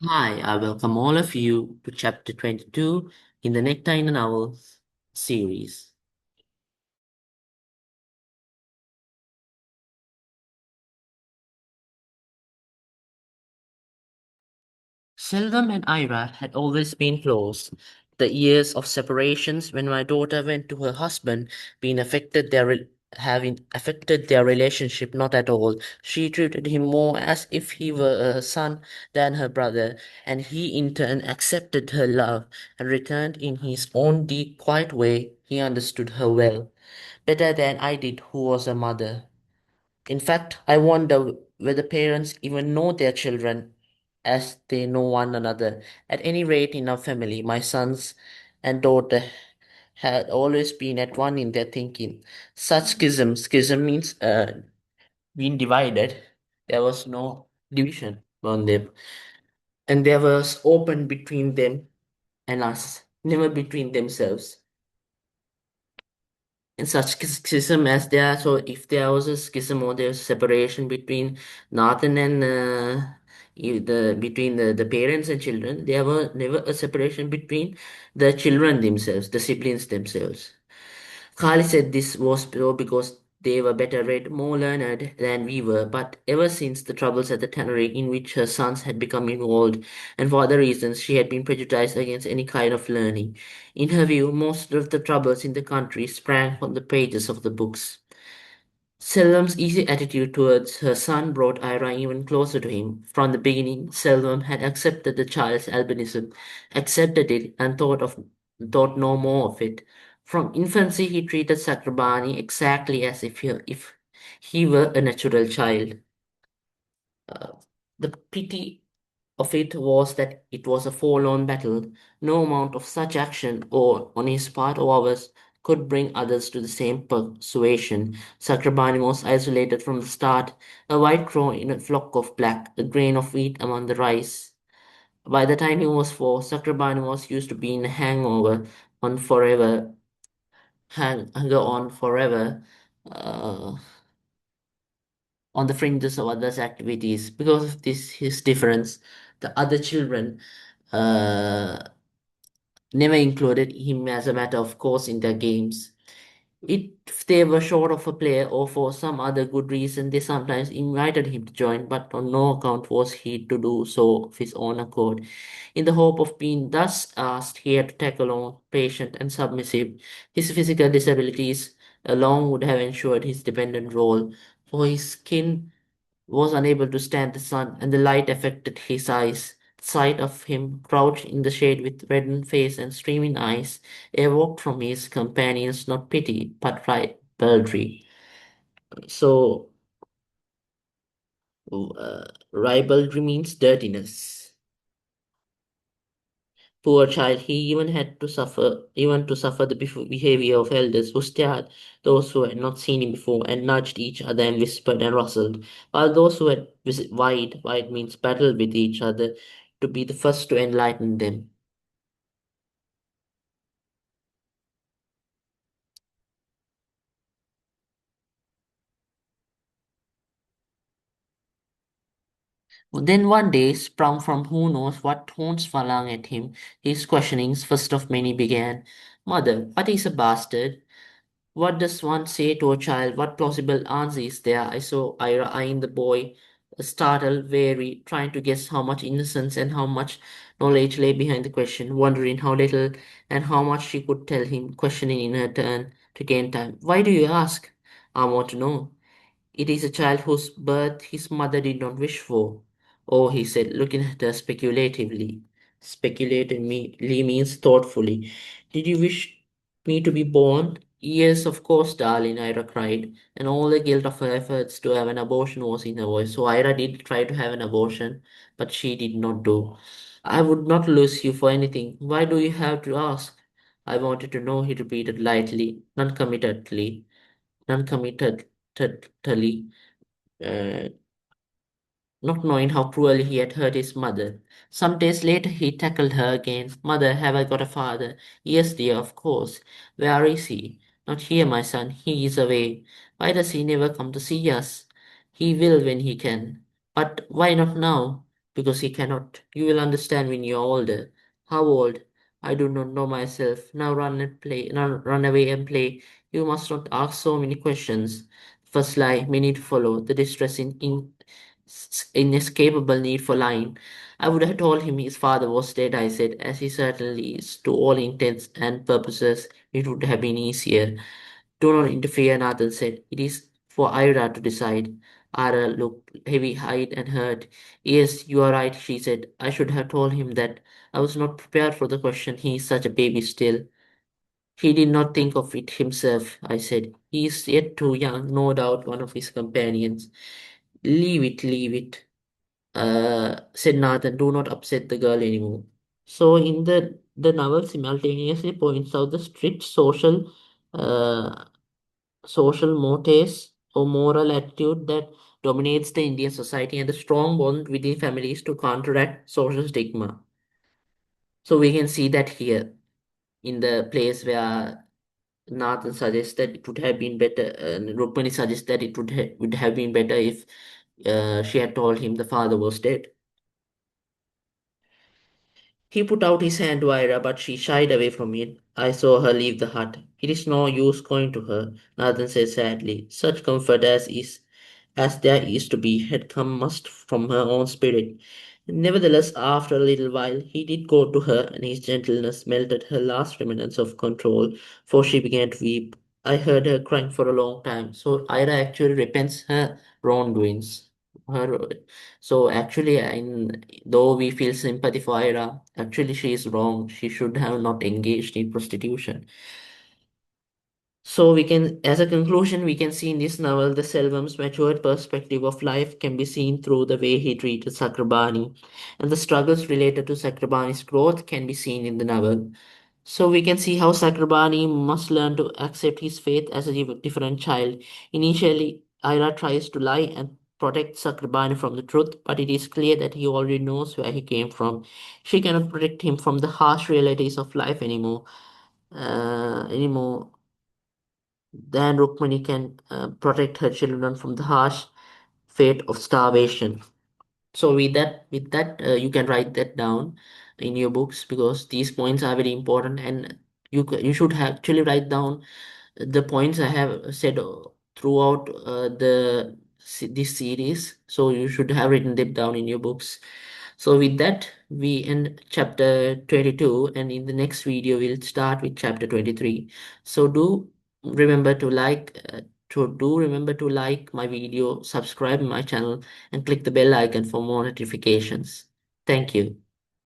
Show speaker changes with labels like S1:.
S1: Hi, I welcome all of you to chapter 22 in the Nectar in an Hour series. Seldom and Ira had always been close. The years of separations when my daughter went to her husband been affected having affected their relationship not at all. She treated him more as if he were her son than her brother, and he in turn accepted her love and returned in his own deep, quiet way. He understood her well, better than I did, who was a mother. In fact, I wonder whether parents even know their children as they know one another. At any rate, in our family, my sons and daughter had always been at one in their thinking. Schism means being divided. There was no division on them, and there was open between them and us, never between themselves. In such schism as there, so if there was a schism or there's separation between Nathan and the parents and children, there were never a separation between the children themselves, the siblings themselves. Kali said this was so because they were better read, more learned than we were, but ever since the troubles at the tannery in which her sons had become involved, and for other reasons, she had been prejudiced against any kind of learning. In her view, most of the troubles in the country sprang from the pages of the books. Selwyn's easy attitude towards her son brought Ira even closer to him. From the beginning, Selwyn had accepted the child's albinism, accepted it, and thought no more of it. From infancy, he treated Sakrabani exactly as if he were a natural child. Uh, the pity of it was that it was a forlorn battle. No amount of such action, or on his part or ours, could bring others to the same persuasion. Sakrabani was isolated from the start, a white crow in a flock of black, a grain of wheat among the rice. By the time he was four, Sakrabani was used to being a hangover on forever, hanger on forever. Uh, on the fringes of others' activities. Because of this, his difference, the other children uh, never included him as a matter of course in their games. If they were short of a player or for some other good reason, they sometimes invited him to join, but on no account was he to do so of his own accord. In the hope of being thus asked, he had to tackle on, patient and submissive. His physical disabilities alone would have ensured his dependent role, for his skin was unable to stand the sun, and the light affected his eyes. The sight of him crouched in the shade with reddened face and streaming eyes evoked from his companions not pity, but ribaldry. So, ribaldry means dirtiness. Poor child, he even to suffer the behavior of elders who stared those who had not seen him before and nudged each other and whispered and rustled, while those who had wide means battled with each other to be the first to enlighten them. Then one day, sprung from who knows what tones flung at him, his questionings, first of many, began. Mother, what is a bastard? What does one say to a child? What plausible answer is there? I saw Ira eyeing the boy, startled, wary, trying to guess how much innocence and how much knowledge lay behind the question, wondering how little and how much she could tell him, questioning in her turn to gain time. Why do you ask? I want to know. It is a child whose birth his mother did not wish for. Oh, he said, looking at her speculatively. Speculatively means thoughtfully. Did you wish me to be born? Yes, of course, darling, Ira cried, and all the guilt of her efforts to have an abortion was in her voice. So Ira did try to have an abortion, but she did not do. I would not lose you for anything. Why do you have to ask? I wanted to know, he repeated lightly, noncommittedly, uh, not knowing how cruelly he had hurt his mother. Some days later, he tackled her again. Mother, have I got a father? Yes, dear, of course. Where is he? Not here, my son. He is away. Why does he never come to see us? He will when he can. But why not now? Because he cannot. You will understand when you are older. How old? I do not know myself. Now run and play. Now run away and play. You must not ask so many questions. First lie, many to follow. The inescapable need for lying. I would have told him his father was dead, I said, as he certainly is to all intents and purposes. It would have been easier. Do not interfere, Nathan said. It is for Ira to decide. Ira looked heavy-eyed and hurt. Yes, you are right, she said. I should have told him that. I was not prepared for the question. He is such a baby still. He did not think of it himself, I said. He is yet too young, no doubt, one of his companions. Leave it, said Nathan. Do not upset the girl anymore. So, in the novel simultaneously points out the strict uh, social mores or moral attitude that dominates the Indian society and the strong bond within families to counteract social stigma. So we can see that here in the place where Nathan suggests that it would have been better, and Rukmani suggests that would have been better if she had told him the father was dead. He put out his hand to Ira, but she shied away from it. I saw her leave the hut. It is no use going to her, Nathan said sadly. Such comfort as there is to be had come must from her own spirit. Nevertheless, after a little while, he did go to her, and his gentleness melted her last remnants of control, for she began to weep. I heard her crying for a long time. So Ira actually repents her wrongdoings. Her, so actually, though we feel sympathy for Ira, actually she is wrong. She should have not engaged in prostitution. So we can, as a conclusion, we can see in this novel the Selvam's matured perspective of life can be seen through the way he treated Sakrabani, and the struggles related to Sakrabani's growth can be seen in the novel. So we can see how Sakrabani must learn to accept his faith as a different child. Initially, Ira tries to lie and protect Sakrabani from the truth, but it is clear that he already knows where he came from. She cannot protect him from the harsh realities of life anymore than Rukmani can protect her children from the harsh fate of starvation. So with that, you can write that down in your books because these points are very important, and you should actually write down the points I have said throughout this series. So you should have written them down in your books. So with that, we end chapter 22, and in the next video, we'll start with chapter 23. So remember to like, do remember to like my video, subscribe my channel, and click the bell icon for more notifications. Thank you.